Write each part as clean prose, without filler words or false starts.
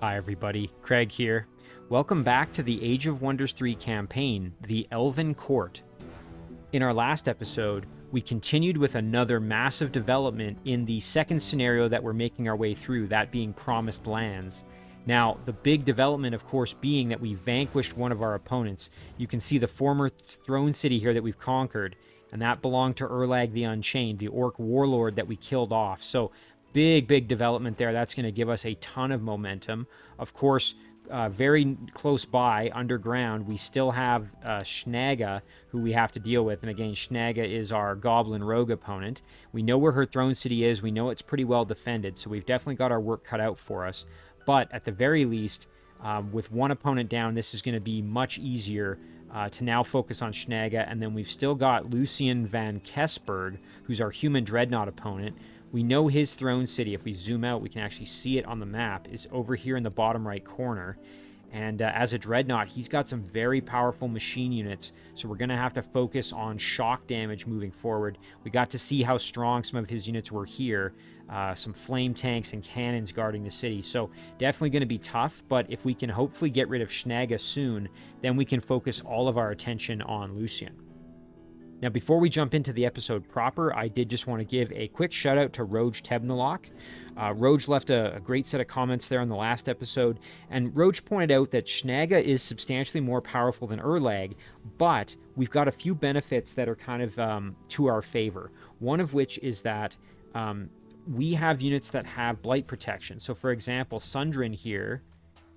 Hi everybody, Craig here. Welcome back to the Age of Wonders 3 campaign, the Elven Court. In our last episode, we continued with another massive development in the second scenario that we're making our way through, that being Promised Lands. Now, the big development, of course, being that we vanquished one of our opponents. You can see the former throne city here that we've conquered, and that belonged to Urlagh the Unchained, the orc warlord that we killed off. So, big development there. That's going to give us a ton of momentum. Of course, very close by, underground, we still have Shnaga, who we have to deal with. And again, Shnaga is our goblin rogue opponent. We know where her throne city is. We know it's pretty well defended, so we've definitely got our work cut out for us. But at the very least, with one opponent down, this is going to be much easier to now focus on Shnaga. And then we've still got Lucian van Kessberg, who's our human dreadnought opponent. We know his throne city, if we zoom out, we can actually see it on the map, is over here in the bottom right corner. And as a dreadnought, he's got some very powerful machine units, so we're going to have to focus on shock damage moving forward. We got to see how strong some of his units were here, some flame tanks and cannons guarding the city. So definitely going to be tough, but if we can hopefully get rid of Shnaga soon, then we can focus all of our attention on Lucian. Now, before we jump into the episode proper, I did just want to give a quick shout out to Roge Tebnalok. Roge left a great set of comments there on the last episode, and Roge pointed out that Shnaga is substantially more powerful than Urlagh, but we've got a few benefits that are kind of to our favor. One of which is that we have units that have blight protection. So, for example, Sundrin here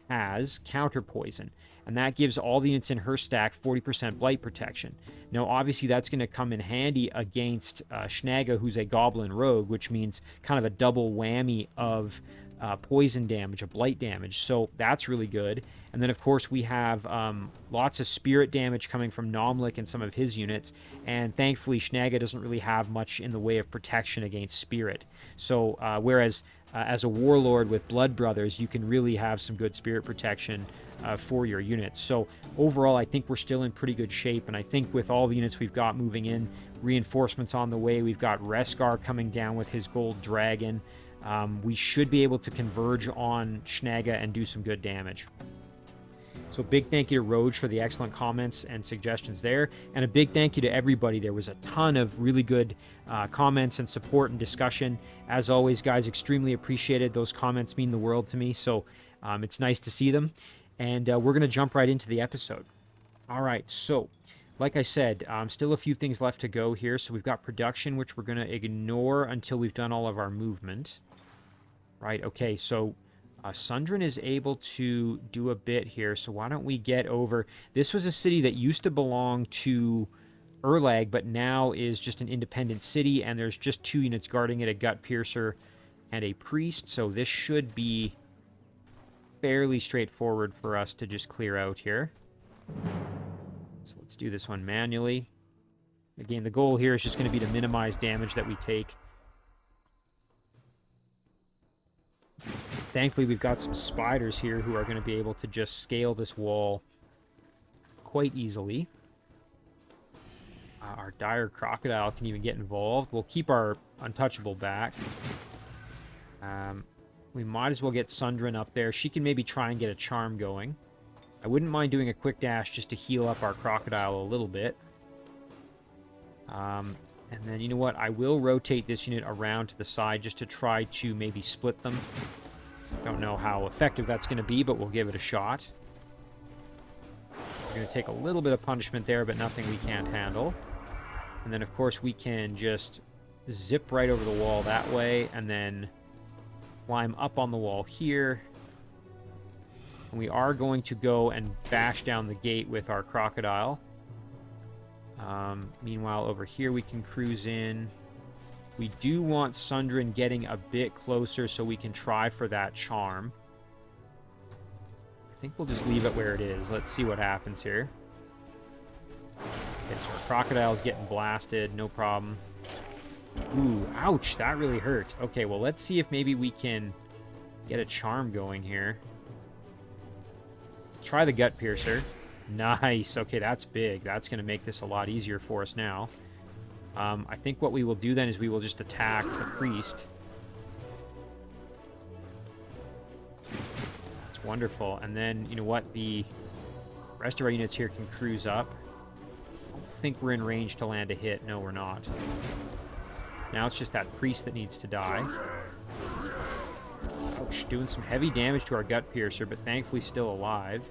has counter poison, and that gives all the units in her stack 40% blight protection. Now, obviously, that's going to come in handy against Shnaga, who's a goblin rogue, which means kind of a double whammy of poison damage, of blight damage. So that's really good. And then, of course, we have lots of spirit damage coming from Nomlik and some of his units. And thankfully, Shnaga doesn't really have much in the way of protection against spirit. So whereas as a warlord with Blood Brothers, you can really have some good spirit protection for your units. So overall, I think we're still in pretty good shape, and I think with all the units we've got moving in, reinforcements on the way, we've got Reskar coming down with his gold dragon, we should be able to converge on Shnaga and do some good damage. So big thank you to Roge for the excellent comments and suggestions there, and a big thank you to everybody. There was a ton of really good comments and support and discussion. As always, guys, extremely appreciated. Those comments mean the world to me, so it's nice to see them. And we're going to jump right into the episode. All right, so like I said, still a few things left to go here. So we've got production, which we're going to ignore until we've done all of our movement. Right, okay, so Sundrin is able to do a bit here. So why don't we get over... This was a city that used to belong to Urlagh, but now is just an independent city, and there's just 2 units guarding it, a gut piercer and a priest. So this should be fairly straightforward for us to just clear out here. So let's do this one manually. Again, the goal here is just going to be to minimize damage that we take. Thankfully, we've got some spiders here who are going to be able to just scale this wall quite easily. Our dire crocodile can even get involved. We'll keep our untouchable back. We might as well get Sundrin up there. She can maybe try and get a charm going. I wouldn't mind doing a quick dash just to heal up our crocodile a little bit. And then, you know what? I will rotate this unit around to the side just to try to maybe split them. Don't know how effective that's going to be, but we'll give it a shot. We're going to take a little bit of punishment there, but nothing we can't handle. And then, of course, we can just zip right over the wall that way, and then climb up on the wall here. And we are going to go and bash down the gate with our crocodile. Meanwhile, over here we can cruise in. We do want Sundrin getting a bit closer so we can try for that charm. I think we'll just leave it where it is. Let's see what happens here. Okay, so our crocodile's getting blasted, no problem. Ooh, ouch, that really hurt. Okay, well, let's see if maybe we can get a charm going here. Try the gut piercer. Nice. Okay, that's big. That's going to make this a lot easier for us now. I think what we will do then is we will just attack the priest. That's That's wonderful. And then, you know what? The rest of our units here can cruise up. I don't think we're in range to land a hit. No, we're not. Now it's just that priest that needs to die. Ouch, doing some heavy damage to our gut piercer, but thankfully still alive.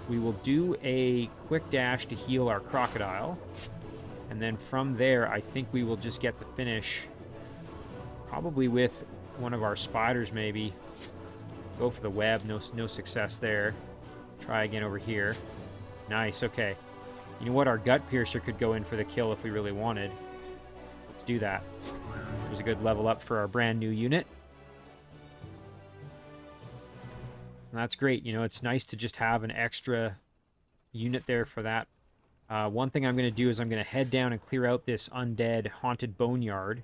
We will do a quick dash to heal our crocodile. And then from there, I think we will just get the finish. Probably with one of our spiders, maybe. Go for the web. No success there. Try again over here. Nice, okay. You know what? Our gut piercer could go in for the kill if we really wanted. Let's do that. There's a good level up for our brand new unit. And that's great. You know, it's nice to just have an extra unit there for that. One thing I'm going to do is I'm going to head down and clear out this undead haunted boneyard.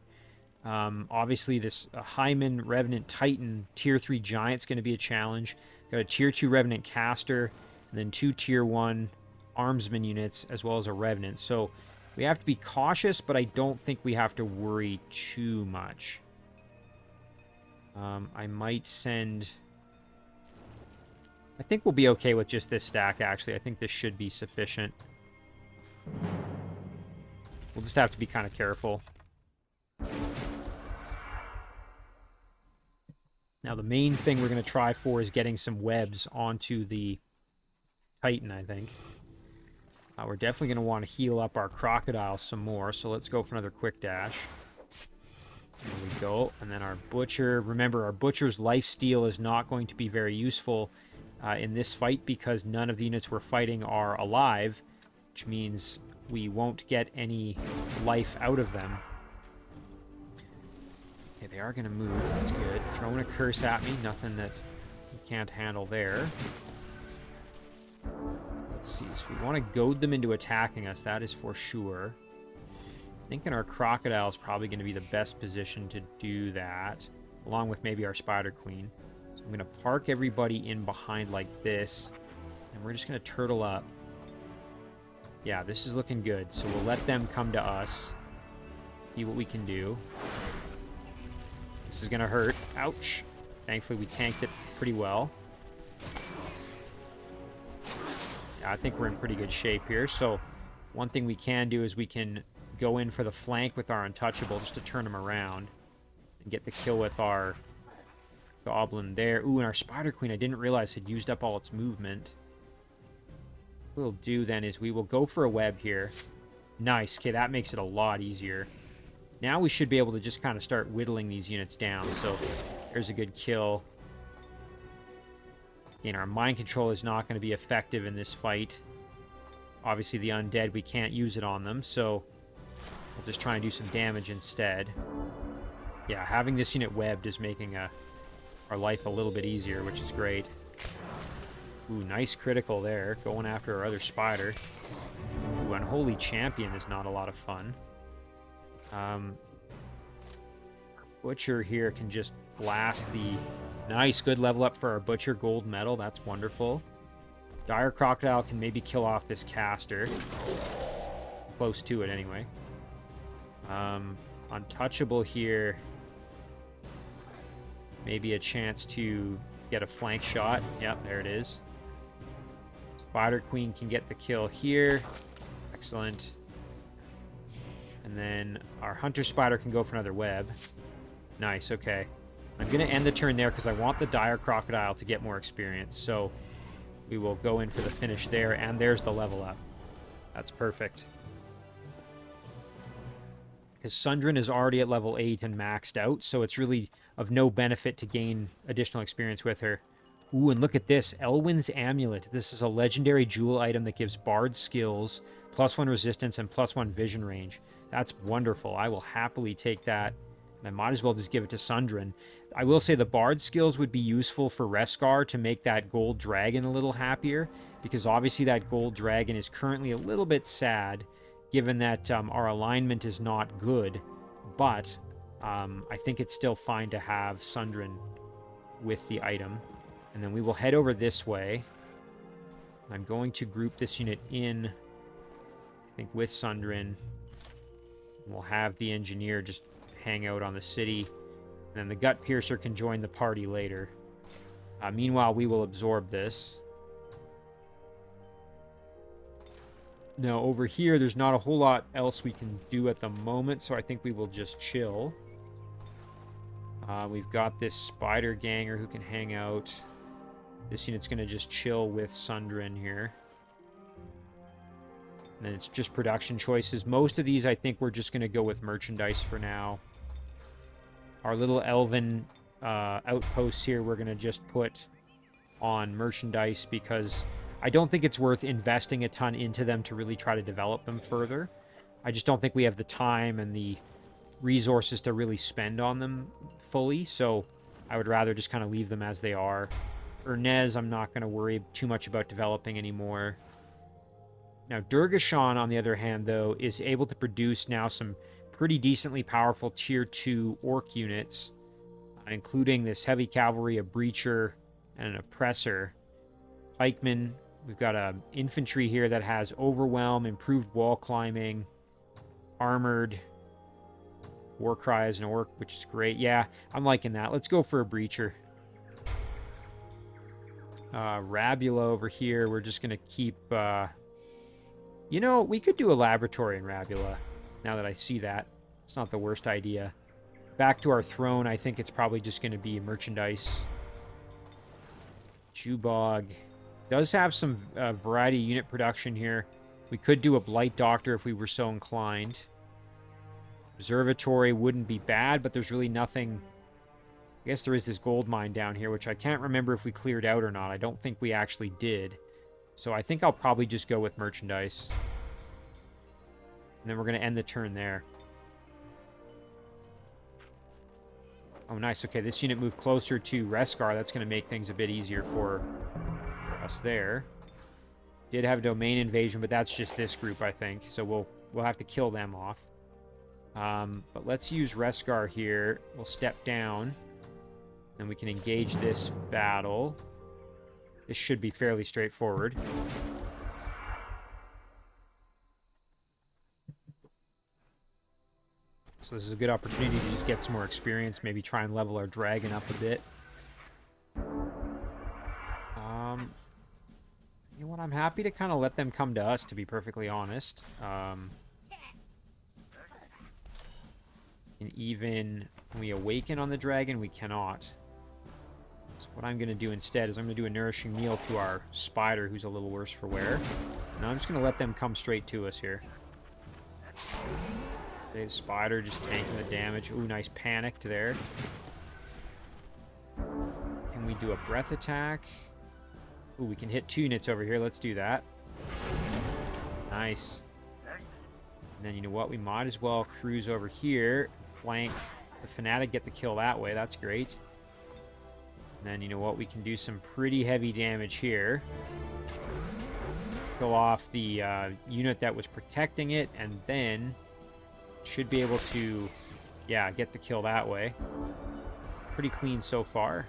Obviously, this Hyman Revenant Titan Tier 3 Giant's going to be a challenge. Got a Tier 2 Revenant Caster, and then 2 Tier 1 Armsman units, as well as a Revenant. So we have to be cautious, but I don't think we have to worry too much. I might send... I think we'll be okay with just this stack, actually. I think this should be sufficient. We'll just have to be kind of careful. Now, the main thing we're going to try for is getting some webs onto the Titan, I think. We're definitely going to want to heal up our crocodile some more, so let's go for another quick dash. There we go. And then our butcher. Remember, our butcher's lifesteal is not going to be very useful in this fight because none of the units we're fighting are alive, which means we won't get any life out of them. Okay, they are going to move. That's good. Throwing a curse at me. Nothing that we can't handle there. Let's see. So we want to goad them into attacking us. That is for sure. Thinking our crocodile is probably going to be the best position to do that, along with maybe our spider queen. So I'm going to park everybody in behind like this, and we're just going to turtle up. Yeah, this is looking good. So we'll let them come to us. See what we can do. This is going to hurt. Ouch. Thankfully, we tanked it pretty well. Yeah, I think we're in pretty good shape here. So one thing we can do is we can go in for the flank with our untouchable just to turn him around and get the kill with our goblin there. Ooh, and our spider queen, I didn't realize had used up all its movement. What we'll do then is we will go for a web here. Nice. Okay, that makes it a lot easier. Now we should be able to just kind of start whittling these units down. So there's a good kill. Again, our mind control is not going to be effective in this fight. Obviously, the undead, we can't use it on them, so we'll just try and do some damage instead. Yeah, having this unit webbed is making our life a little bit easier, which is great. Ooh, nice critical there, going after our other spider. Ooh, Unholy Champion is not a lot of fun. Butcher here can just blast the... Nice, good level up for our Butcher, gold medal. That's wonderful. Dire Crocodile can maybe kill off this caster. Close to it, anyway. Untouchable here. Maybe a chance to get a flank shot. Yep, there it is. Spider Queen can get the kill here. Excellent. And then our Hunter Spider can go for another web. Nice, okay. I'm going to end the turn there because I want the Dire Crocodile to get more experience. So we will go in for the finish there, and there's the level up. That's perfect. Because Sundrin is already at level 8 and maxed out, so it's really of no benefit to gain additional experience with her. Ooh, and look at this. Elwyn's Amulet. This is a legendary jewel item that gives Bard skills, +1 resistance, and +1 vision range. That's wonderful. I will happily take that. I might as well just give it to Sundrin. I will say the Bard skills would be useful for Reskar to make that gold dragon a little happier, because obviously that gold dragon is currently a little bit sad, given that our alignment is not good, but I think it's still fine to have Sundrin with the item. And then we will head over this way. I'm going to group this unit in, I think, with Sundrin. We'll have the engineer just hang out on the city. And then the Gut Piercer can join the party later. Meanwhile, we will absorb this. Now, over here, there's not a whole lot else we can do at the moment, so I think we will just chill. We've got this spider ganger who can hang out. This unit's going to just chill with Sundrin here. And then it's just production choices. Most of these, I think we're just going to go with merchandise for now. Our little elven outposts here, we're going to just put on merchandise because I don't think it's worth investing a ton into them to really try to develop them further. I just don't think we have the time and the resources to really spend on them fully, so I would rather just kind of leave them as they are. Urnez, I'm not going to worry too much about developing anymore. Now, Durgashan, on the other hand, though, is able to produce now some pretty decently powerful Tier 2 Orc units, including this heavy cavalry, a breacher, and an oppressor. Pikemen, we've got an infantry here that has overwhelm, improved wall climbing, armored, Warcry as an orc, which is great. Yeah, I'm liking that. Let's go for a breacher. Rabula over here, we're just going to keep... You know, we could do a laboratory in Rabula, now that I see that. It's not the worst idea. Back to our throne, I think it's probably just going to be merchandise. Jubog does have some variety unit production here. We could do a Blight Doctor if we were so inclined. Observatory wouldn't be bad, but there's really nothing... I guess there is this gold mine down here, which I can't remember if we cleared out or not. I don't think we actually did. So I think I'll probably just go with merchandise. And then we're going to end the turn there. Oh, nice. Okay, this unit moved closer to Reskar. That's going to make things a bit easier for us there. Did have a domain invasion, but that's just this group, I think. So we'll have to kill them off. But let's use Reskar here. We'll step down. And we can engage this battle. This should be fairly straightforward. So this is a good opportunity to just get some more experience. Maybe try and level our dragon up a bit. You know what? I'm happy to kind of let them come to us, to be perfectly honest. And even when we awaken on the dragon, we cannot. So what I'm going to do instead is I'm going to do a nourishing meal to our spider, who's a little worse for wear. And I'm just going to let them come straight to us here. Okay, the spider just tanking the damage. Ooh, nice panicked there. Can we do a breath attack? Ooh, we can hit 2 units over here. Let's do that. Nice. And then you know what? We might as well cruise over here, flank the Fanatic, get the kill that way. That's great. And then you know what? We can do some pretty heavy damage here. Kill off the unit that was protecting it, and then should be able to, yeah, get the kill that way. Pretty clean so far.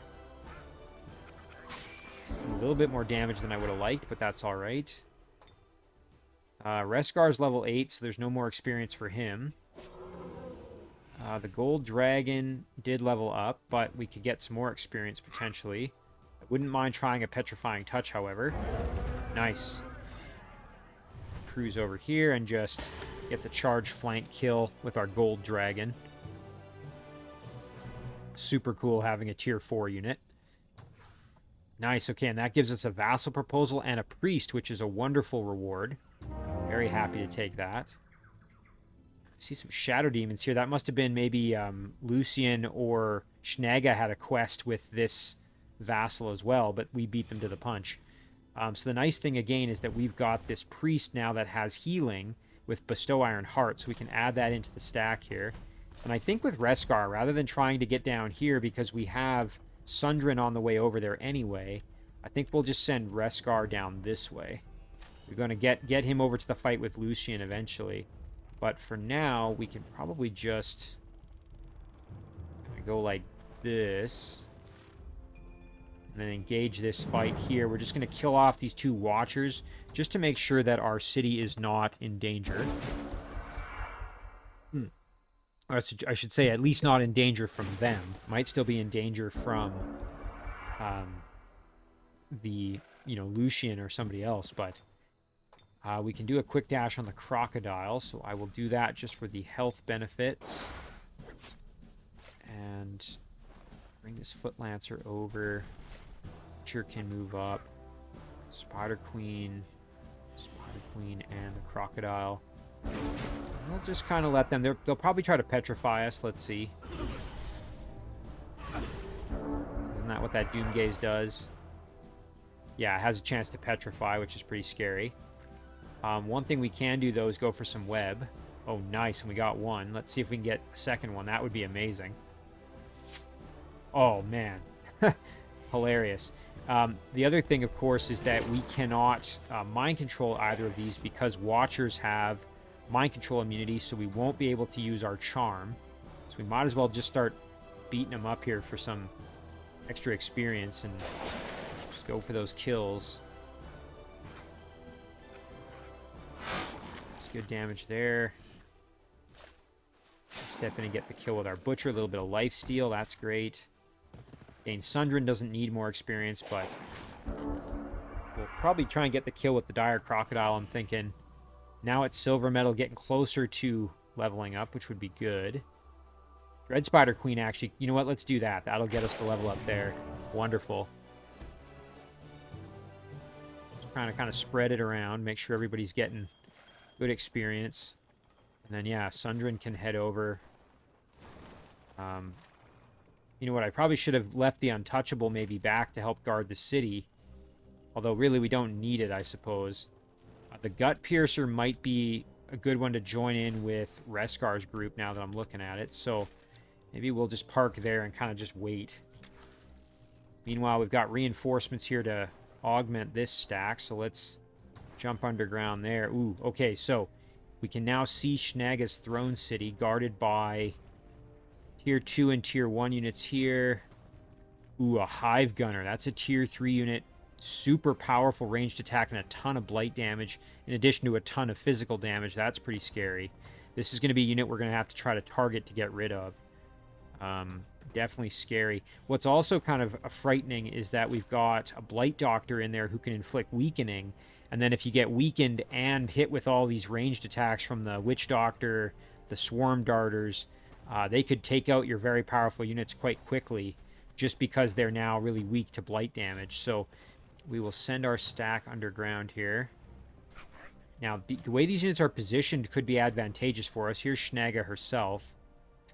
A little bit more damage than I would have liked, but that's all right. Reskar's level 8, so there's no more experience for him. The gold dragon did level up, but we could get some more experience potentially. I wouldn't mind trying a petrifying touch, however. Nice. Cruise over here and just get the charge flank kill with our gold dragon. Super cool having a tier 4 unit. Nice, okay, and that gives us a vassal proposal and a priest, which is a wonderful reward. Very happy to take that. I see some shadow demons here. That must have been maybe Lucian or Shnaga had a quest with this vassal as well, but we beat them to the punch. So the nice thing again is that we've got this priest now that has healing with Bestow Iron Heart, so we can add that into the stack here. And I think with Reskar, rather than trying to get down here because we have Sundrin on the way over there anyway, I think we'll just send Reskar down this way. We're going to get him over to the fight with Lucian eventually. But for now, we can probably just go like this. And then engage this fight here. We're just going to kill off these 2 Watchers just to make sure that our city is not in danger. Or I should say at least not in danger from them. Might still be in danger from the, Lucian or somebody else, but we can do a quick dash on the crocodile, so I will do that just for the health benefits. And bring this foot lancer over. Butcher can move up. Spider Queen, and the crocodile. We'll just kind of let them. They'll probably try to petrify us. Let's see. Isn't that what that Doom Gaze does? Yeah, it has a chance to petrify, which is pretty scary. One thing we can do, though, is go for some web. Oh, nice, and we got one. Let's see if we can get a second one. That would be amazing. Oh, man. Hilarious. The other thing, of course, is that we cannot mind control either of these because Watchers have mind control immunity, so we won't be able to use our charm. So we might as well just start beating them up here for some extra experience and just go for those kills. It's good damage there. Step in and get the kill with our Butcher. A little bit of lifesteal. That's great. Again, Sundrin doesn't need more experience, but we'll probably try and get the kill with the Dire Crocodile, I'm thinking. Now it's Silver Metal, getting closer to leveling up, which would be good. Dread Spider Queen, actually. You know what? Let's do that. That'll get us to level up there. Wonderful. Just trying to kind of spread it around, make sure everybody's getting good experience. And then, yeah, Sundrin can head over. You know what? I probably should have left the Untouchable maybe back to help guard the city. Although, really, we don't need it, I suppose. The Gut Piercer might be a good one to join in with Reskar's group now that I'm looking at it. So, maybe we'll just park there and kind of just wait. Meanwhile, we've got reinforcements here to augment this stack. So, let's jump underground there. Ooh, okay, so we can now see Shnaga's Throne City guarded by Tier 2 and Tier 1 units here. Ooh, a Hive Gunner. That's a Tier 3 unit. Super powerful ranged attack and a ton of blight damage, in addition to a ton of physical damage. That's pretty scary. This is going to be a unit we're going to have to try to target to get rid of. Definitely scary. What's also kind of frightening is that we've got a Blight Doctor in there who can inflict weakening. And then if you get weakened and hit with all these ranged attacks from the Witch Doctor, the Swarm Darters, they could take out your very powerful units quite quickly just because they're now really weak to blight damage. So we will send our stack underground here. Now, the way these units are positioned could be advantageous for us. Here's Shnaga herself.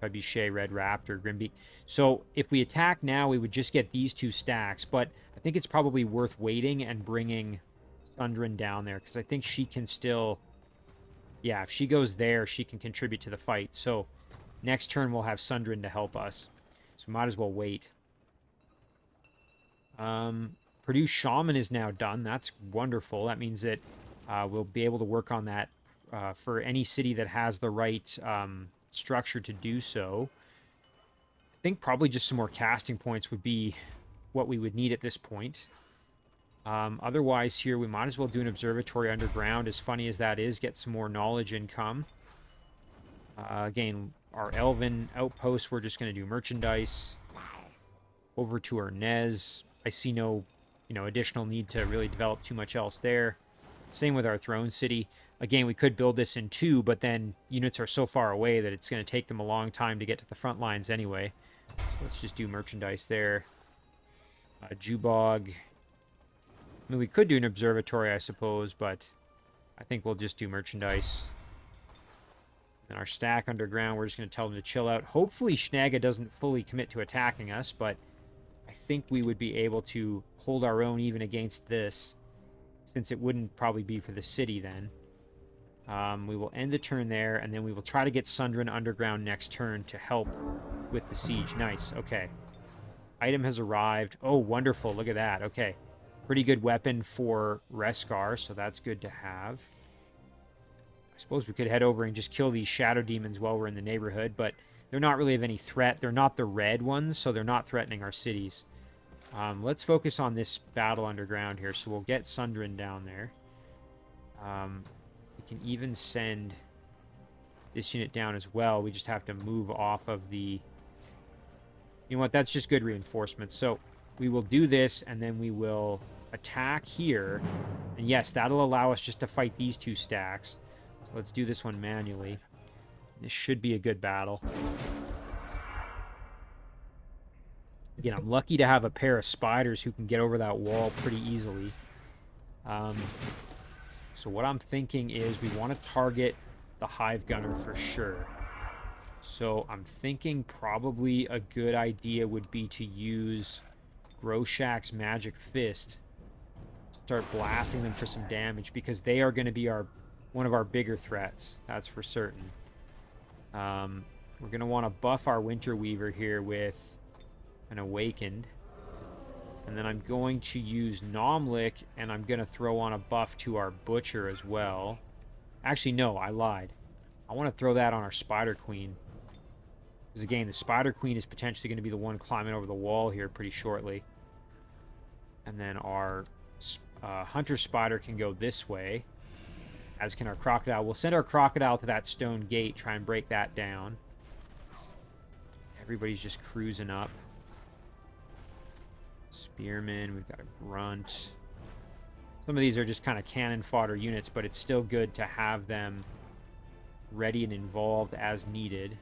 Trebuchet, Red Raptor, Grimbeak. So if we attack now, we would just get these two stacks. But I think it's probably worth waiting and bringing Sundrin down there, because I think she can still... Yeah, if she goes there, she can contribute to the fight. So next turn, we'll have Sundrin to help us. So we might as well wait. Produce Shaman is now done. That's wonderful. That means that we'll be able to work on that for any city that has the right structure to do so. I think probably just some more casting points would be what we would need at this point. Otherwise here, we might as well do an observatory underground, as funny as that is, get some more knowledge income. Again, our Elven outposts, we're just going to do merchandise. Over to our Nez. I see no, additional need to really develop too much else there. Same with our Throne City. Again, we could build this in 2, but then units are so far away that it's going to take them a long time to get to the front lines anyway. So let's just do merchandise there. Jubog. I mean, we could do an observatory, I suppose, but I think we'll just do merchandise. And our stack underground, we're just going to tell them to chill out. Hopefully Shnaga doesn't fully commit to attacking us, but I think we would be able to hold our own even against this, since it wouldn't probably be for the city then. We will end the turn there, and then we will try to get Sundrin underground next turn to help with the siege. Nice, okay. Item has arrived. Oh, wonderful, look at that, okay. Pretty good weapon for Reskar, so that's good to have. I suppose we could head over and just kill these shadow demons while we're in the neighborhood, but they're not really of any threat. They're not the red ones, so they're not threatening our cities. Let's focus on this battle underground here, so we'll get Sundrin down there. We can even send this unit down as well. We just have to move off of the... You know what? That's just good reinforcements. So we will do this, and then we will attack here. And yes, that'll allow us just to fight these 2 stacks. So let's do this one manually. This should be a good battle. Again, I'm lucky to have a pair of spiders who can get over that wall pretty easily. So what I'm thinking is we want to target the Hive Gunner for sure. So I'm thinking probably a good idea would be to use Groshak's Magic Fist. Start blasting them for some damage, because they are going to be one of our bigger threats. That's for certain. We're going to want to buff our Winter Weaver here with an Awakened. And then I'm going to use Nomlik, and I'm going to throw on a buff to our Butcher as well. Actually, no, I lied. I want to throw that on our Spider Queen. Because again, the Spider Queen is potentially going to be the one climbing over the wall here pretty shortly. And then our Hunter Spider can go this way, as can our Crocodile. We'll send our Crocodile to that stone gate, try and break that down. Everybody's just cruising up. Spearman, we've got a Grunt. Some of these are just kind of cannon fodder units, but it's still good to have them ready and involved as needed.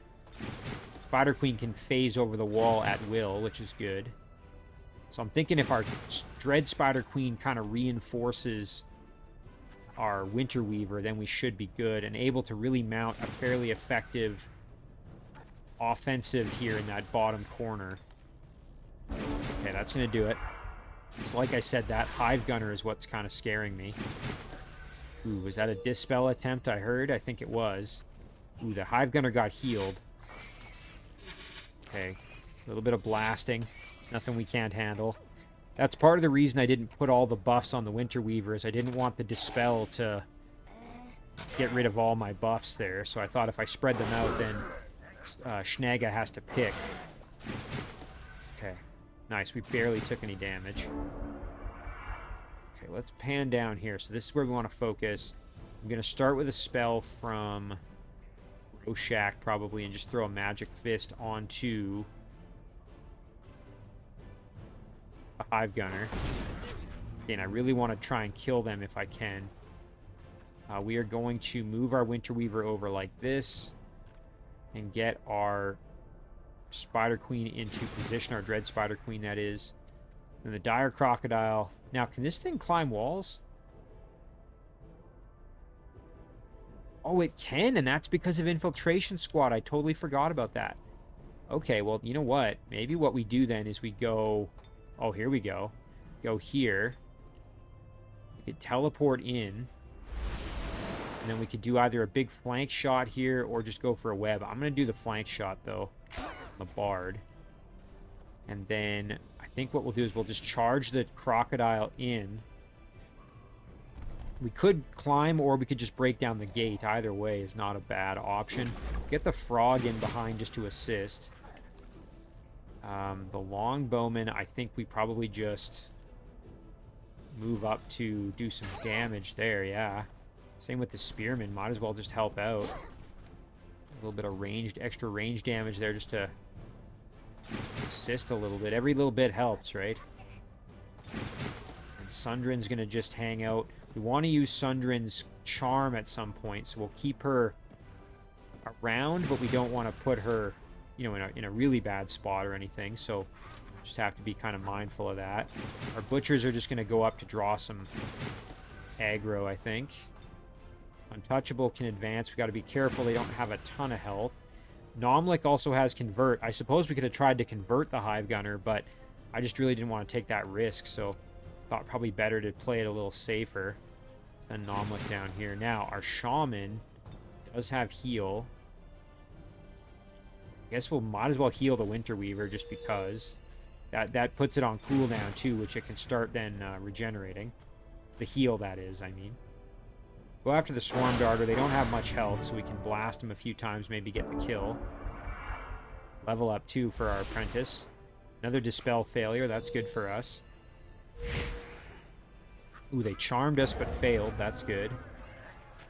Spider Queen can phase over the wall at will, which is good. So I'm thinking if our Dread Spider Queen kind of reinforces our Winter Weaver, then we should be good and able to really mount a fairly effective offensive here in that bottom corner. Okay, that's going to do it. So like I said, that Hive Gunner is what's kind of scaring me. Ooh, was that a Dispel attempt I heard? I think it was. Ooh, the Hive Gunner got healed. Okay, a little bit of blasting. Nothing we can't handle. That's part of the reason I didn't put all the buffs on the Winter Weaver, is I didn't want the Dispel to get rid of all my buffs there. So I thought if I spread them out, then Shnaga has to pick. Okay, nice. We barely took any damage. Okay, let's pan down here. So this is where we want to focus. I'm going to start with a spell from Groshak probably and just throw a Magic Fist onto the Hive Gunner. Again, I really want to try and kill them if I can. We are going to move our Winter Weaver over like this and get our Spider Queen into position, our Dread Spider Queen, that is. And the Dire Crocodile. Now, can this thing climb walls? Oh, it can, and that's because of Infiltration Squad. I totally forgot about that. Okay, well, you know what? Maybe what we do then is we go... Oh, here we go. Go here. We could teleport in. And then we could do either a big flank shot here or just go for a web. I'm going to do the flank shot, though. The Bard. And then I think what we'll do is we'll just charge the Crocodile in. We could climb or we could just break down the gate. Either way is not a bad option. Get the Frog in behind just to assist. The Longbowman, I think we probably just move up to do some damage there, yeah. Same with the Spearman. Might as well just help out. A little bit of extra range damage there just to assist a little bit. Every little bit helps, right? And Sundrin's going to just hang out. We want to use Sundrin's charm at some point, so we'll keep her around, but we don't want to put her, you know, in a really bad spot or anything, so just have to be kind of mindful of that. Our Butchers are just going to go up to draw some aggro, I think. Untouchable can advance. We got to be careful they don't have a ton of health. Nomlik also has Convert. I suppose we could have tried to convert the Hive Gunner, but I just really didn't want to take that risk, so thought probably better to play it a little safer. Send Nomlik down here. Now, our Shaman does have heal. I guess we'll might as well heal the Winter Weaver just because. That puts it on cooldown too, which it can start then regenerating. The heal, that is, I mean. Go after the Swarm Darter. They don't have much health, so we can blast them a few times, maybe get the kill. Level up, too, for our Apprentice. Another Dispel failure. That's good for us. Ooh, they charmed us but failed. That's good.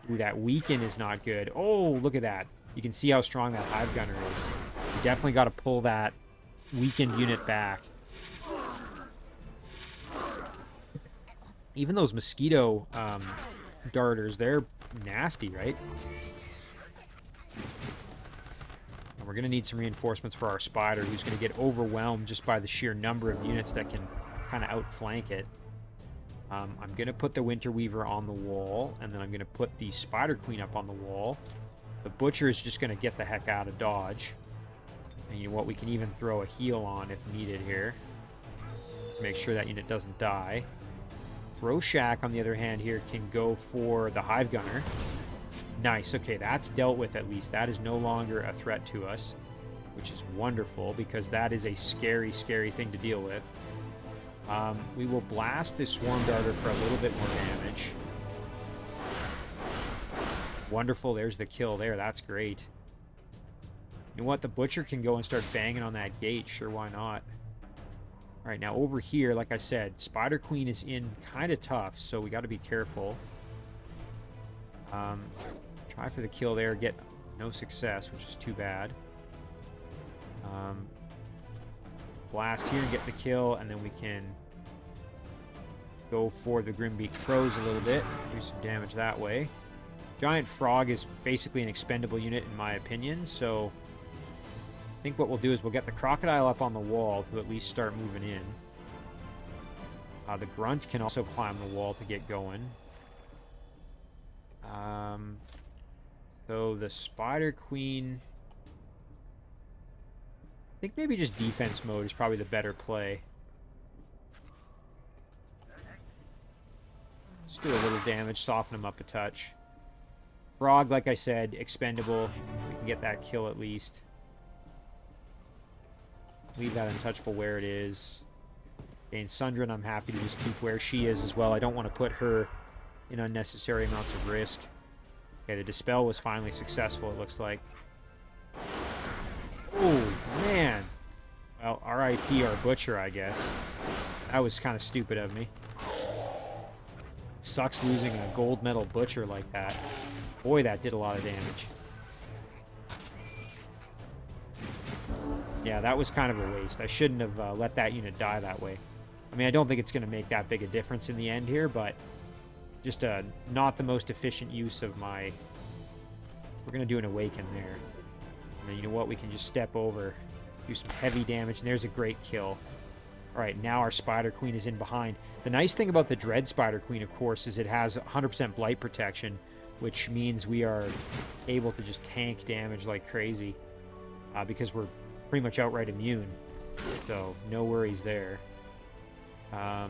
Ooh, that Weaken is not good. Oh, look at that. You can see how strong that Hive Gunner is. You definitely got to pull that weakened unit back. Even those mosquito darters, they're nasty, right? And we're going to need some reinforcements for our spider, who's going to get overwhelmed just by the sheer number of units that can kind of outflank it. I'm going to put the Winter Weaver on the wall, and then I'm going to put the Spider Queen up on the wall. The Butcher is just going to get the heck out of dodge. And you know what? We can even throw a heal on if needed here. Make sure that unit doesn't die. Rorschach, on the other hand, here can go for the Hive Gunner. Nice. Okay, that's dealt with at least. That is no longer a threat to us, which is wonderful because that is a scary, scary thing to deal with. We will blast this Swarm Darter for a little bit more damage. Wonderful. There's the kill there. That's great. You know what? The Butcher can go and start banging on that gate. Sure, why not? All right, now over here, like I said, Spider Queen is in kind of tough, so we got to be careful. Try for the kill there. Get no success, which is too bad. Blast here and get the kill, and then we can go for the Grimbeak Crows a little bit. Do some damage that way. Giant Frog is basically an expendable unit in my opinion, so I think what we'll do is we'll get the Crocodile up on the wall to at least start moving in. The Grunt can also climb the wall to get going. So the Spider Queen... I think maybe just defense mode is probably the better play. Just do a little damage, soften him up a touch. Frog, like I said, expendable. We can get that kill at least. Leave that untouchable where it is. And Sundrin, I'm happy to just keep where she is as well. I don't want to put her in unnecessary amounts of risk. Okay, the Dispel was finally successful, it looks like. Oh, man. Well, R.I.P. our Butcher, I guess. That was kind of stupid of me. It sucks losing a gold medal Butcher like that. Boy, that did a lot of damage. Yeah, that was kind of a waste. I shouldn't have let that unit die that way. I mean, I don't think it's going to make that big a difference in the end here, but just not the most efficient use of my... We're going to do an Awaken there. And then, you know what? We can just step over, do some heavy damage, and there's a great kill. All right, now our Spider Queen is in behind. The nice thing about the Dread Spider Queen, of course, is it has 100% blight protection, which means we are able to just tank damage like crazy because we're pretty much outright immune. So, no worries there. All right,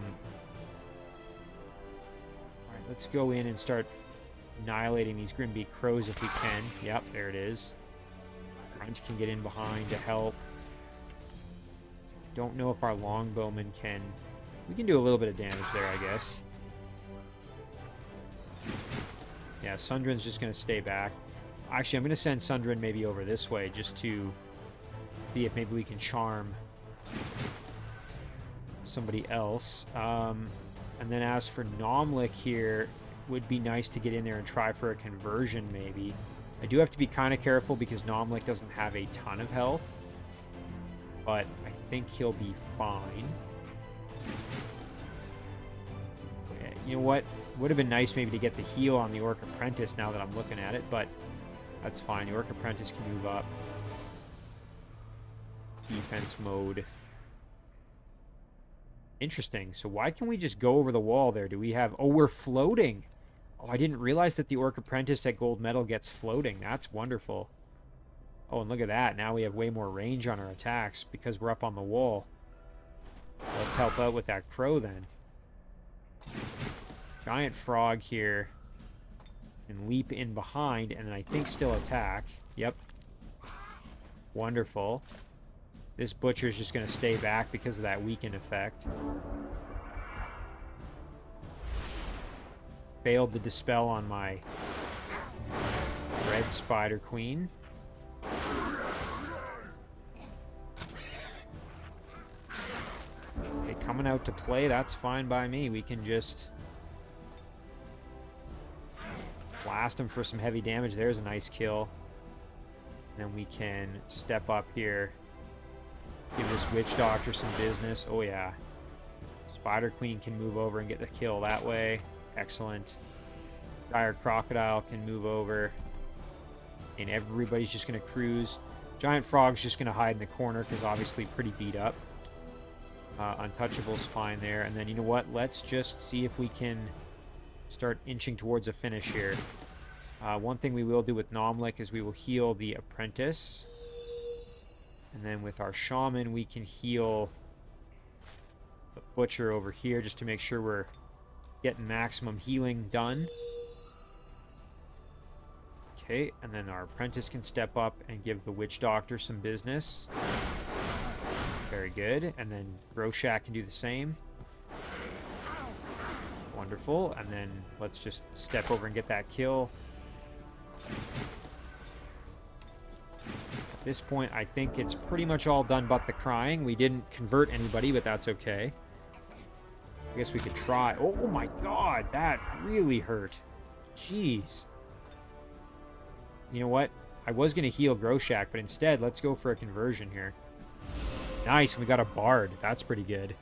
let's go in and start annihilating these Grimbeak Crows if we can. Yep, there it is. Grunt can get in behind to help. Don't know if our Longbowmen can... We can do a little bit of damage there, I guess. Yeah, Sundrin's just going to stay back. Actually, I'm going to send Sundrin maybe over this way just to see if maybe we can charm somebody else. And then as for Nomlik here, would be nice to get in there and try for a conversion maybe. I do have to be kind of careful because Nomlik doesn't have a ton of health, but I think he'll be fine. Okay, you know what? Would have been nice maybe to get the heal on the Orc Apprentice now that I'm looking at it, but that's fine. The Orc Apprentice can move up. Defense mode. Interesting. So why can't we just go over the wall there? Do we have... Oh, we're floating. Oh, I didn't realize that the Orc Apprentice at Gold Medal gets floating. That's wonderful. Oh, and look at that. Now we have way more range on our attacks because we're up on the wall. Let's help out with that Crow then. Giant Frog here. And leap in behind and then I think still attack. Yep. Wonderful. This Butcher's just going to stay back because of that weaken effect. Failed the Dispel on my Red Spider Queen. Okay, coming out to play, that's fine by me. We can just blast him for some heavy damage. There's a nice kill. And then we can step up here. Give this Witch Doctor some business. Oh, yeah. Spider Queen can move over and get the kill that way. Excellent. Dire Crocodile can move over. And everybody's just going to cruise. Giant Frog's just going to hide in the corner because obviously pretty beat up. Untouchable's fine there. And then, you know what? Let's just see if we can start inching towards a finish here. One thing we will do with Nomlik is we will heal the Apprentice. And then with our Shaman, we can heal the Butcher over here just to make sure we're getting maximum healing done. Okay, and then our Apprentice can step up and give the Witch Doctor some business. Very good. And then Groshak can do the same. Wonderful. And then let's just step over and get that kill. At this point, I think it's pretty much all done but the crying. We didn't convert anybody, but that's okay. I guess we could try. Oh my god, that really hurt. Jeez. You know what? I was going to heal Groshak, but instead, let's go for a conversion here. Nice, we got a Bard. That's pretty good.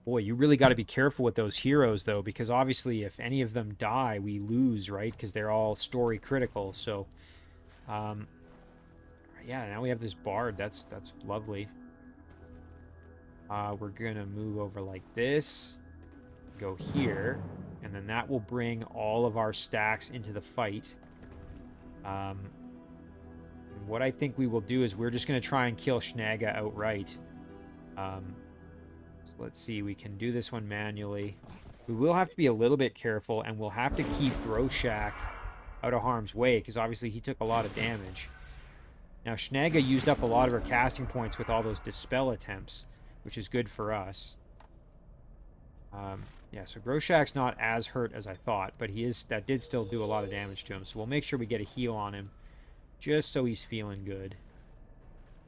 Boy, you really got to be careful with those heroes, though, because obviously if any of them die, we lose, right? Because they're all story critical. So, yeah, now we have this Bard. That's lovely. We're going to move over like this. Go here. And then that will bring all of our stacks into the fight. And what I think we will do is we're just going to try and kill Shnaga outright. So let's see, we can do this one manually. We will have to be a little bit careful, and we'll have to keep Groshak out of harm's way, because obviously he took a lot of damage. Now, Shnaga used up a lot of her casting points with all those Dispel attempts, which is good for us. Yeah, so Groshak's not as hurt as I thought, but that did still do a lot of damage to him, so we'll make sure we get a heal on him, just so he's feeling good.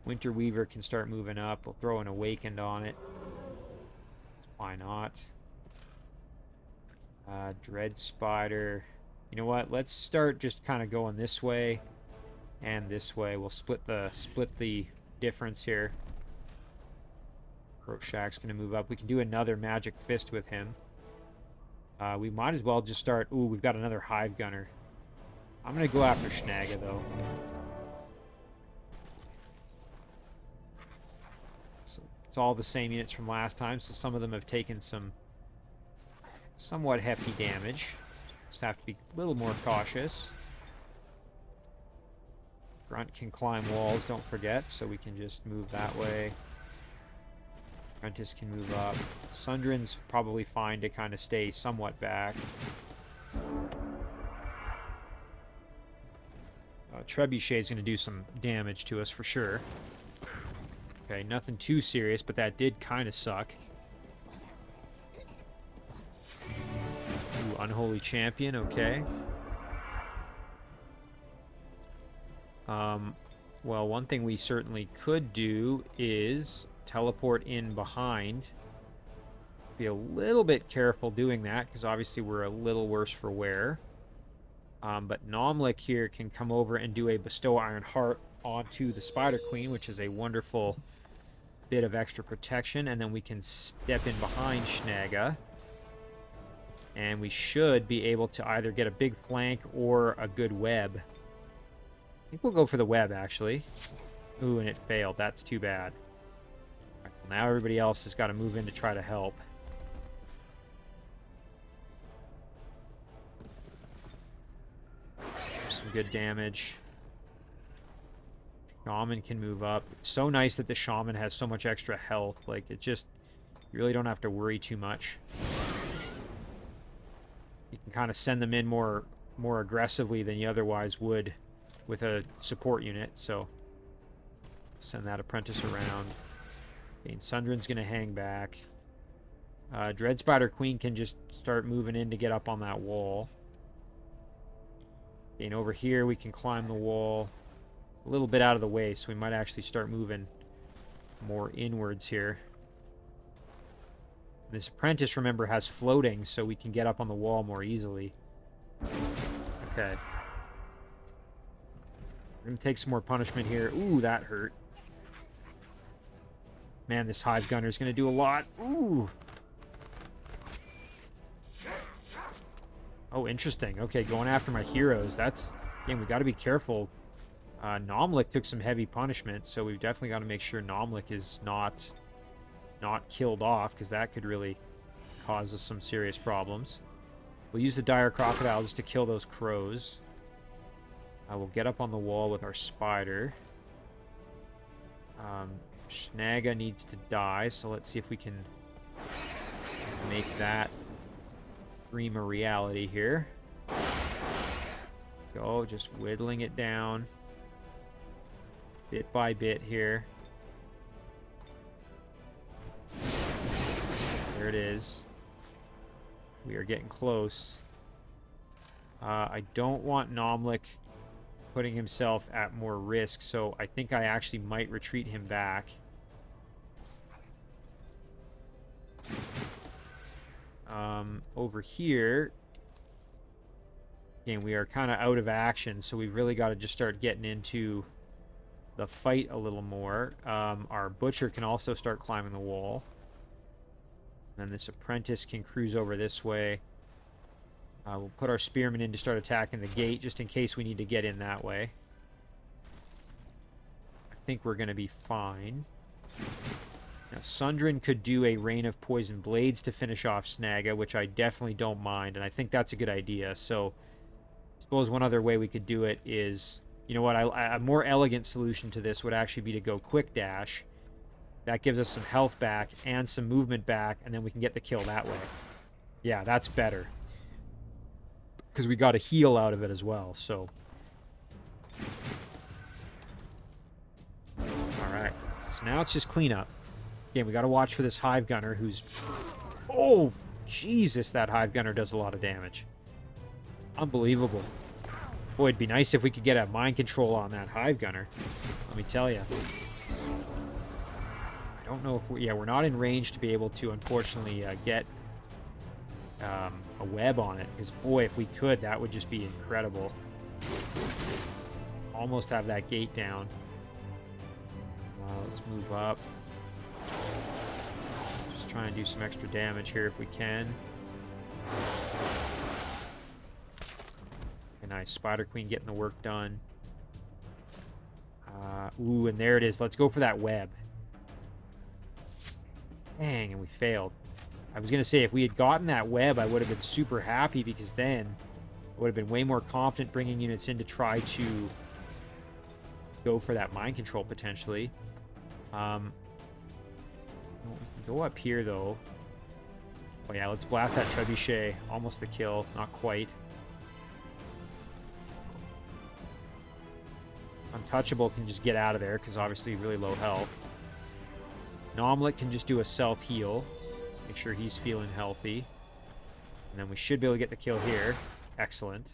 Winter Weaver can start moving up. We'll throw an Awakened on it. Why not? Dread Spider. You know what? Let's start just kind of going this way and this way. We'll split the difference here. Groshak's going to move up. We can do another Magic Fist with him. We might as well just start... Ooh, we've got another Hive Gunner. I'm going to go after Shnaga, though. So it's all the same units from last time, so some of them have taken some somewhat hefty damage. Just have to be a little more cautious. Grunt can climb walls, don't forget, so we can just move that way. Apprentice can move up. Sundrin's probably fine to kind of stay somewhat back. Trebuchet's going to do some damage to us for sure. Okay, nothing too serious, but that did kind of suck. Ooh, Unholy Champion, okay. Well, one thing we certainly could do is teleport in behind. Be a little bit careful doing that, because obviously we're a little worse for wear. But Nomlik here can come over and do a Bestow Iron Heart onto the Spider Queen, which is a wonderful bit of extra protection. And then we can step in behind Shnaga. And we should be able to either get a big flank or a good web. I think we'll go for the web, actually. Ooh, and it failed. That's too bad. Right, well, now everybody else has got to move in to try to help. Some good damage. Shaman can move up. It's so nice that the Shaman has so much extra health. Like, it just... You really don't have to worry too much. You can kind of send them in more aggressively than you otherwise would with a support unit, so send that Apprentice around. Okay, Sundrin's going to hang back. Dread Spider Queen can just start moving in to get up on that wall. Okay, and over here we can climb the wall a little bit out of the way, so we might actually start moving more inwards here. This Apprentice, remember, has floating, so we can get up on the wall more easily. Okay. We're going to take some more punishment here. Ooh, that hurt. Man, this Hive Gunner is going to do a lot. Ooh. Oh, interesting. Okay, going after my heroes. That's... Again, we got to be careful. Nomlik took some heavy punishment, so we've definitely got to make sure Nomlik is not killed off, because that could really cause us some serious problems. We'll use the Dire Crocodile just to kill those crows. We'll get up on the wall with our spider. Shnaga needs to die, so let's see if we can make that dream a reality here. Go, just whittling it down. Bit by bit here. There it is. We are getting close. I don't want Nomlik putting himself at more risk, so I think I actually might retreat him back. Over here, again, we are kind of out of action, so we've really got to just start getting into the fight a little more. Our butcher can also start climbing the wall. And then this apprentice can cruise over this way. We'll put our spearmen in to start attacking the gate, just in case we need to get in that way. I think we're going to be fine. Now, Sundrin could do a Rain of Poison Blades to finish off Shnaga, which I definitely don't mind, and I think that's a good idea. So, I suppose one other way we could do it is, you know what, a more elegant solution to this would actually be to go Quick Dash. That gives us some health back and some movement back, and then we can get the kill that way. Yeah, that's better. Because we got a heal out of it as well, so. Alright, so now it's just cleanup. Again, we got to watch for this Hive Gunner who's... Oh, Jesus, that Hive Gunner does a lot of damage. Unbelievable. Boy, it'd be nice if we could get a mind control on that Hive Gunner. Let me tell you. I don't know if we're not in range to be able to, unfortunately, get a web on it. Because, boy, if we could, that would just be incredible. Almost have that gate down. Let's move up. Just try and do some extra damage here if we can. Okay, nice. Spider Queen getting the work done. Ooh, and there it is. Let's go for that web. Dang, and we failed. I was going to say, if we had gotten that web, I would have been super happy, because then I would have been way more confident bringing units in to try to go for that mind control, potentially. We can go up here, though. Oh, yeah, let's blast that trebuchet. Almost the kill. Not quite. Untouchable can just get out of there, because obviously really low health. Nomlik can just do a self-heal. Make sure he's feeling healthy. And then we should be able to get the kill here. Excellent.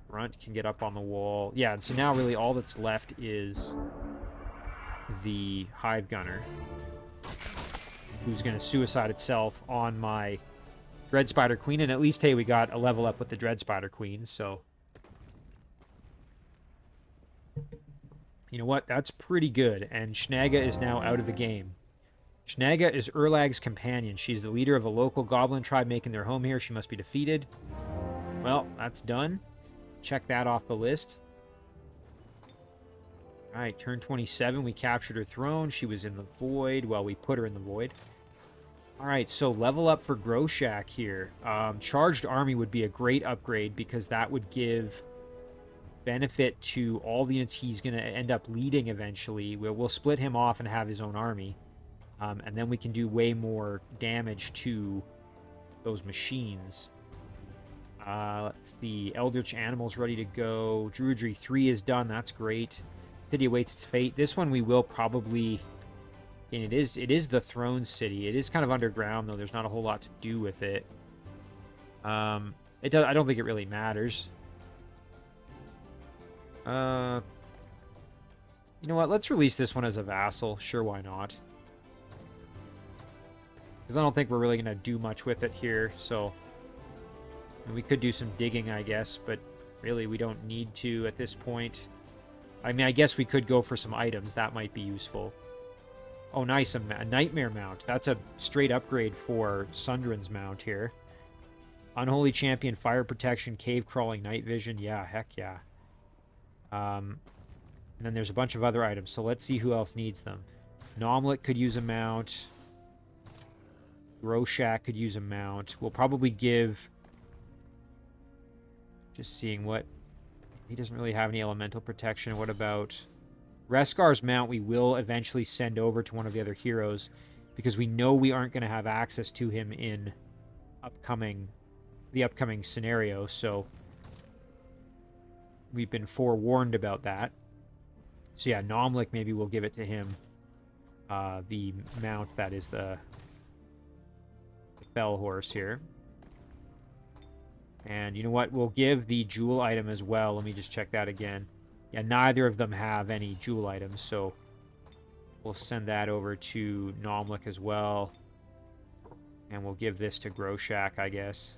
Grunt can get up on the wall. Yeah, and so now really all that's left is the Hive Gunner, who's going to suicide itself on my Dread Spider Queen. And at least, hey, we got a level up with the Dread Spider Queen, so... You know what? That's pretty good. And Shnaga is now out of the game. Shnaga is Urlagh's companion. She's the leader of a local goblin tribe making their home here. She must be defeated. Well, that's done. Check that off the list. Alright, turn 27. We captured her throne. She was in the void. Well, we put her in the void. Alright, so level up for Groshak here. Charged Army would be a great upgrade, because that would give benefit to all the units he's going to end up leading eventually. We'll split him off and have his own army. And then we can do way more damage to those machines. Let's see. Eldritch Animals ready to go. Druidry 3 is done. That's great. City awaits its fate. This one we will probably... And it is the Throne City. It is kind of underground, though. There's not a whole lot to do with it. I don't think it really matters. You know what? Let's release this one as a vassal. Sure, why not? Because I don't think we're really going to do much with it here, so... And we could do some digging, I guess, but really we don't need to at this point. I mean, I guess we could go for some items. That might be useful. Oh, nice. A Nightmare Mount. That's a straight upgrade for Sundren's mount here. Unholy Champion, Fire Protection, Cave Crawling, Night Vision. Yeah, heck yeah. And then there's a bunch of other items. So let's see who else needs them. Nomlet could use a mount. Groshak could use a mount. We'll probably give... Just seeing what... He doesn't really have any elemental protection. What about... Reskar's mount we will eventually send over to one of the other heroes because we know we aren't going to have access to him in the upcoming scenario, so we've been forewarned about that. So yeah, Nomlik, maybe we'll give it to him. The mount that is the Fell Horse here. And you know what? We'll give the jewel item as well. Let me just check that again. Yeah, neither of them have any jewel items, so we'll send that over to Nomlik as well. And we'll give this to Groshak, I guess.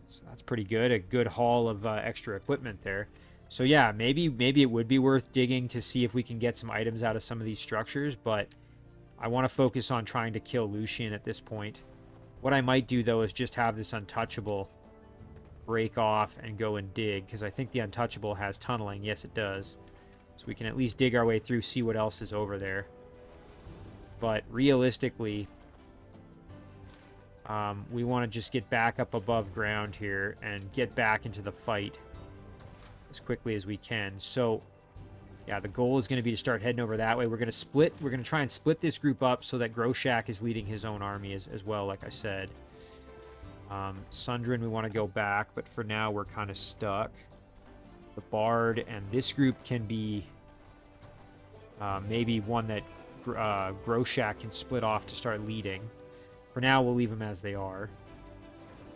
So that's pretty good. A good haul of extra equipment there. So yeah, maybe it would be worth digging to see if we can get some items out of some of these structures, but I want to focus on trying to kill Lucian at this point. What I might do, though, is just have this Untouchable break off and go and dig, because I think the Untouchable has tunneling. Yes, it does. So we can at least dig our way through, see what else is over there. But realistically, we want to just get back up above ground here and get back into the fight as quickly as we can. So yeah, the goal is going to be to start heading over that way. We're going to try and split this group up so that Groshak is leading his own army as well, like I said. Sundren, we want to go back, but for now we're kind of stuck. The Bard and this group can be maybe one that Groshak can split off to start leading. For now, we'll leave them as they are.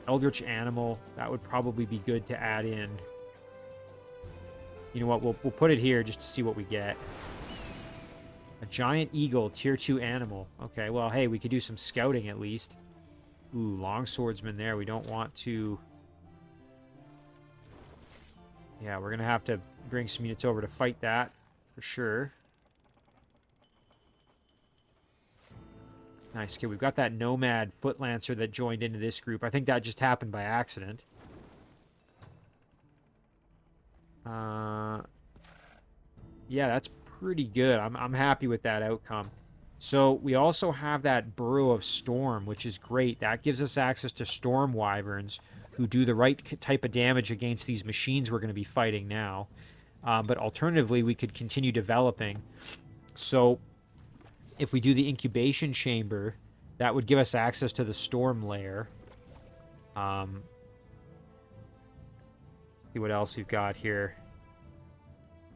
Eldritch Animal, that would probably be good to add in. You know what, we'll put it here just to see what we get. A Giant Eagle, Tier 2 Animal. Okay, well, hey, we could do some scouting at least. Ooh, Longswordsman there. We don't want to... Yeah, we're going to have to bring some units over to fight that, for sure. Nice. Okay, we've got that Nomad Footlancer that joined into this group. I think that just happened by accident. Yeah, that's pretty good. I'm happy with that outcome. So we also have that Burrow of Storm, which is great. That gives us access to Storm Wyverns, who do the right type of damage against these machines we're going to be fighting now. But alternatively, we could continue developing. So if we do the Incubation Chamber, that would give us access to the Storm Lair. See what else we've got here.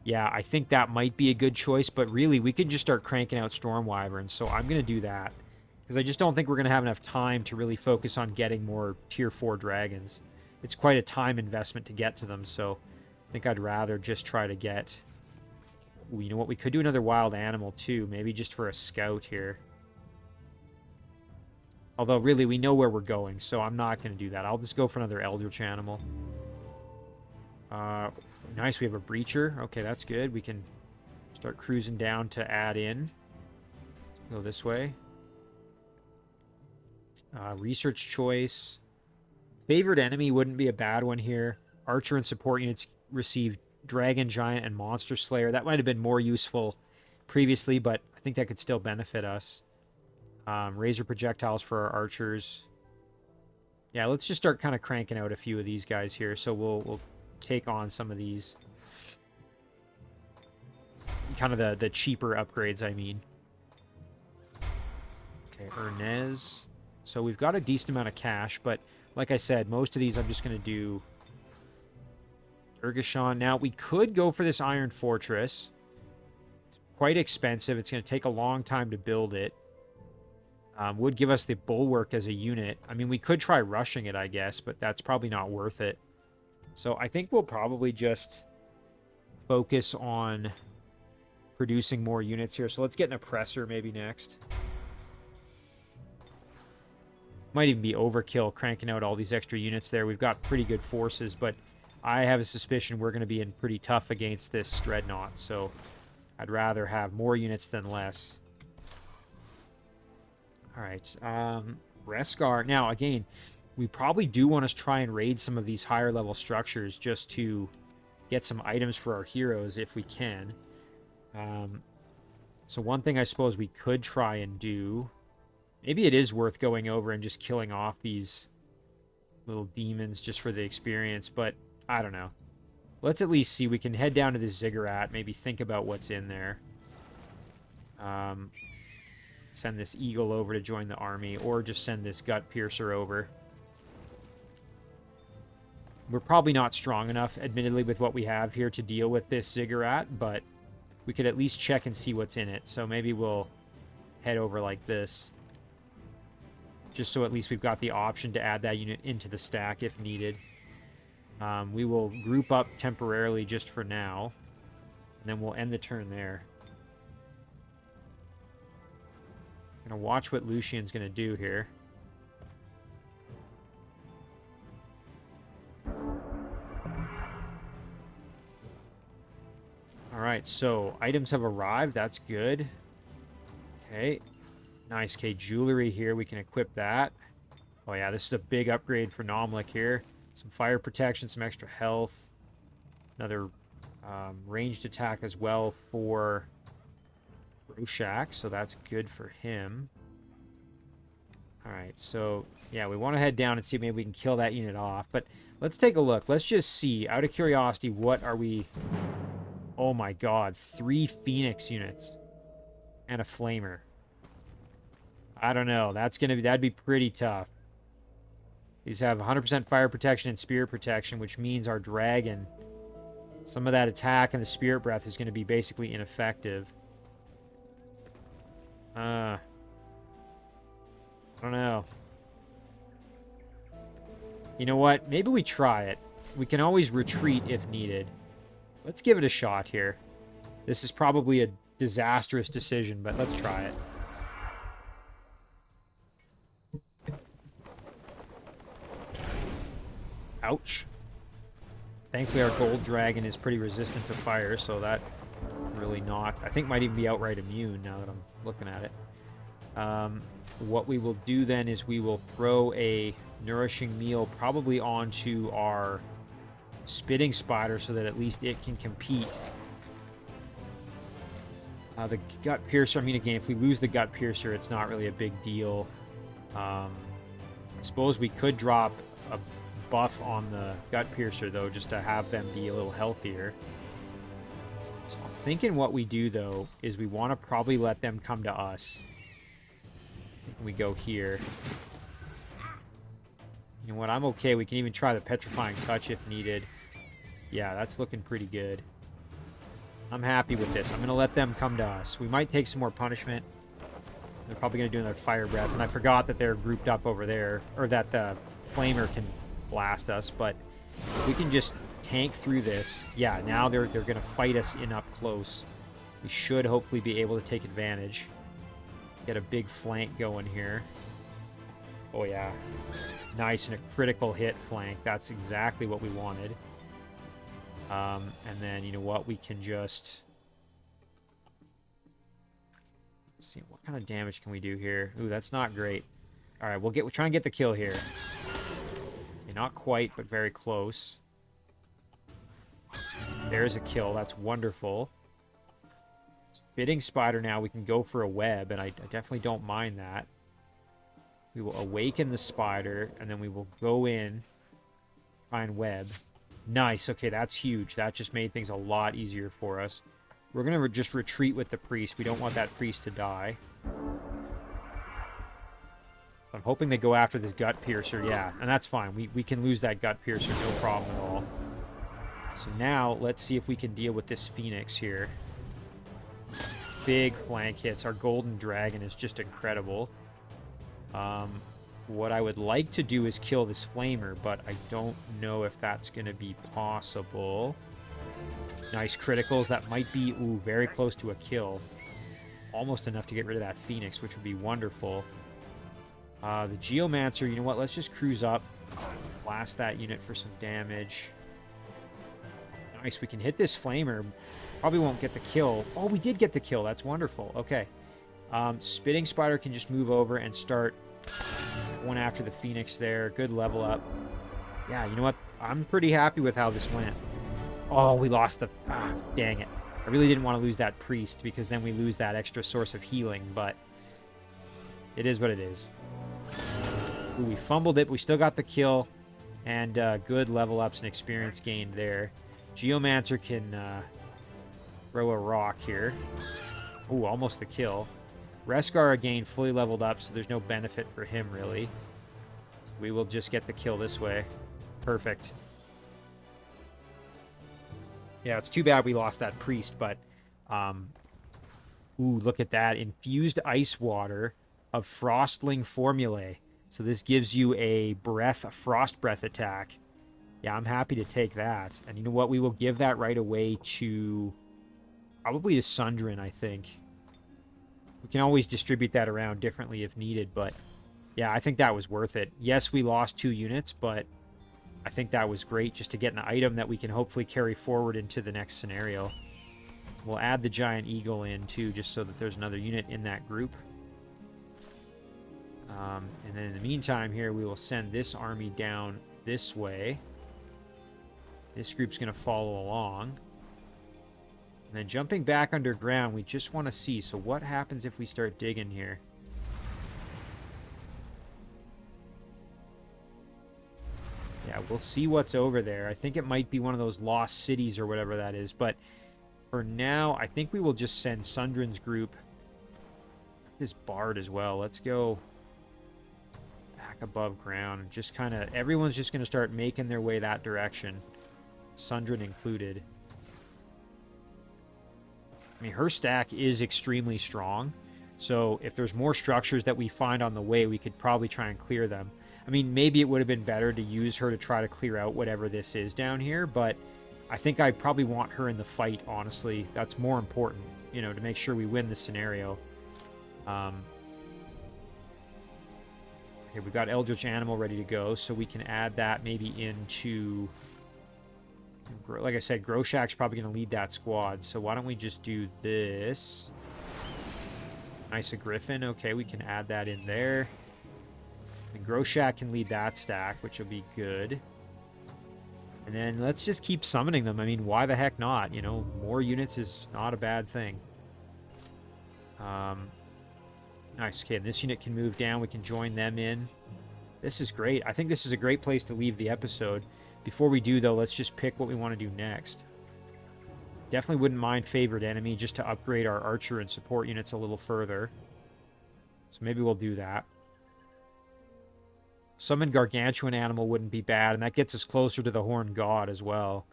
Yeah, I think that might be a good choice, but really, we could just start cranking out Storm Wyverns, so I'm going to do that. Because I just don't think we're going to have enough time to really focus on getting more Tier 4 dragons. It's quite a time investment to get to them, so I think I'd rather just try to get... Ooh, you know what, we could do another wild animal, too, maybe just for a scout here. Although, really, we know where we're going, so I'm not going to do that. I'll just go for another Eldritch animal. Nice, we have a Breacher. Okay, that's good. We can start cruising down to add in. Go this way. Research choice. Favored enemy wouldn't be a bad one here. Archer and support units receive Dragon, Giant, and Monster Slayer. That might have been more useful previously, but I think that could still benefit us. Razor projectiles for our archers. Yeah, let's just start kind of cranking out a few of these guys here. So we'll take on some of these kind of the cheaper upgrades, I mean. Okay, Ernez. So we've got a decent amount of cash, but like I said, most of these I'm just going to do Urgashon. Now, we could go for this Iron Fortress. It's quite expensive. It's going to take a long time to build it. Would give us the Bulwark as a unit. I mean, we could try rushing it, I guess, but that's probably not worth it. So I think we'll probably just focus on producing more units here. So let's get an Oppressor maybe next. Might even be overkill cranking out all these extra units there. We've got pretty good forces, but I have a suspicion we're going to be in pretty tough against this Dreadnought, so I'd rather have more units than less. Alright, Reskar. Now, again, we probably do want to try and raid some of these higher level structures just to get some items for our heroes if we can. So one thing I suppose we could try and do, maybe it is worth going over and just killing off these little demons just for the experience, but I don't know. Let's at least see. We can head down to this ziggurat, maybe think about what's in there. Send this eagle over to join the army, or just send this gut piercer over. We're probably not strong enough, admittedly, with what we have here to deal with this ziggurat, but we could at least check and see what's in it. So maybe we'll head over like this, just so at least we've got the option to add that unit into the stack if needed. We will group up temporarily just for now, and then we'll end the turn there. Gonna watch what Lucian's gonna do here. Alright, so items have arrived. That's good. Okay. Nice. Okay, jewelry here. We can equip that. Oh yeah, this is a big upgrade for Nomlik here. Some fire protection, some extra health. Another ranged attack as well for Roshak, so that's good for him. Alright, so yeah, we want to head down and see if maybe we can kill that unit off. But let's take a look. Let's just see, out of curiosity, what are we... Oh my god, 3 Phoenix units and a Flamer. I don't know. That'd be pretty tough. These have 100% fire protection and spirit protection, which means our dragon, some of that attack and the spirit breath is going to be basically ineffective. I don't know. You know what? Maybe we try it. We can always retreat if needed. Let's give it a shot here. This is probably a disastrous decision, but let's try it. Ouch. Thankfully, our gold dragon is pretty resistant to fire, so that really not... I think might even be outright immune now that I'm looking at it. What we will do then is we will throw a nourishing meal probably onto our spitting spider so that at least it can compete. The gut piercer, I mean, again, if we lose the gut piercer, it's not really a big deal. I suppose we could drop a buff on the gut piercer, though, just to have them be a little healthier. So I'm thinking what we do, though, is we want to probably let them come to us. We go here. You know what? I'm okay. We can even try the petrifying touch if needed. Yeah, that's looking pretty good. I'm happy with this. I'm going to let them come to us. We might take some more punishment. They're probably going to do another fire breath. And I forgot that they're grouped up over there, or that the flamer can blast us. But we can just tank through this. Yeah, now they're going to fight us in up close. We should hopefully be able to take advantage. Get a big flank going here. Oh, yeah. Nice, and a critical hit flank. That's exactly what we wanted. And then, you know what? We can just... Let's see, what kind of damage can we do here? Ooh, that's not great. All right, we'll try and get the kill here. Okay, not quite, but very close. There's a kill. That's wonderful. Spitting spider now. We can go for a web, and I definitely don't mind that. We will awaken the spider, and then we will go in, try and web. Nice. Okay, that's huge. That just made things a lot easier for us. We're going to just retreat with the priest. We don't want that priest to die. I'm hoping they go after this gut piercer. Yeah, and that's fine. We can lose that gut piercer, no problem at all. So now, let's see if we can deal with this phoenix here. Big flank hits. Our golden dragon is just incredible. What I would like to do is kill this flamer, but I don't know if that's going to be possible. Nice criticals. That might be, ooh, very close to a kill. Almost enough to get rid of that phoenix, which would be wonderful. The geomancer, you know what? Let's just cruise up. Blast that unit for some damage. Nice, we can hit this flamer. Probably won't get the kill. Oh, we did get the kill. That's wonderful. Okay. Spitting Spider can just move over and start one after the Phoenix there. Good level up. Yeah, you know what? I'm pretty happy with how this went. Oh, we lost the... Ah, dang it. I really didn't want to lose that priest because then we lose that extra source of healing, but it is what it is. Ooh, we fumbled it, but we still got the kill, and good level ups and experience gained there. Geomancer can throw a rock here. Ooh, almost the kill. Reskar again fully leveled up, so there's no benefit for him, really. We will just get the kill this way. Perfect. Yeah, it's too bad we lost that priest, but... ooh, look at that. Infused Ice Water of Frostling Formulae. So this gives you a frost breath attack. Yeah, I'm happy to take that. And you know what? We will give that right away to... probably to Sundrin, I think. We can always distribute that around differently if needed, but... yeah, I think that was worth it. Yes, we lost 2 units, but... I think that was great just to get an item that we can hopefully carry forward into the next scenario. We'll add the Giant Eagle in, too, just so that there's another unit in that group. And then in the meantime here, we will send this army down this way. This group's going to follow along. And then jumping back underground, we just want to see. So what happens if we start digging here? Yeah, we'll see what's over there. I think it might be one of those lost cities or whatever that is. But for now, I think we will just send Sundrin's group. This Bard as well. Let's go back above ground. Just kind of... everyone's just going to start making their way that direction. Sundrin included. I mean, her stack is extremely strong. So if there's more structures that we find on the way, we could probably try and clear them. I mean, maybe it would have been better to use her to try to clear out whatever this is down here, but I think I probably want her in the fight, honestly. That's more important, you know, to make sure we win the scenario. Okay, we've got Eldritch Animal ready to go, so we can add that maybe into... like I said, Groshak's probably going to lead that squad, so why don't we just do this? Nice, a Griffin. Okay, we can add that in there. And Groshak can lead that stack, which will be good. And then let's just keep summoning them. I mean, why the heck not? You know, more units is not a bad thing. Nice. Okay, and this unit can move down. We can join them in. This is great. I think this is a great place to leave the episode. Before we do, though, let's just pick what we want to do next. Definitely wouldn't mind Favorite Enemy just to upgrade our Archer and support units a little further. So maybe we'll do that. Summon Gargantuan Animal wouldn't be bad, and that gets us closer to the Horned God as well.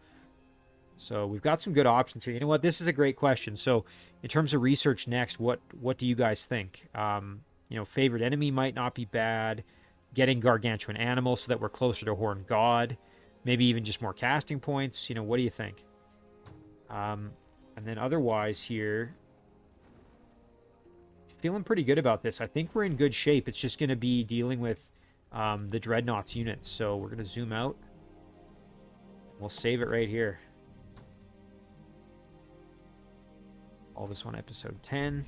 So we've got some good options here. You know what? This is a great question. So in terms of research next, what do you guys think? You know, Favorite Enemy might not be bad. Getting Gargantuan Animal so that we're closer to Horned God. Maybe even just more casting points. You know, what do you think? And then otherwise here, feeling pretty good about this. I think we're in good shape. It's just going to be dealing with the Dreadnought's units. So we're going to zoom out. We'll save it right here. All this on episode 10.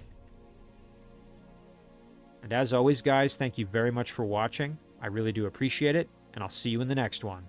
And as always, guys, thank you very much for watching. I really do appreciate it, and I'll see you in the next one.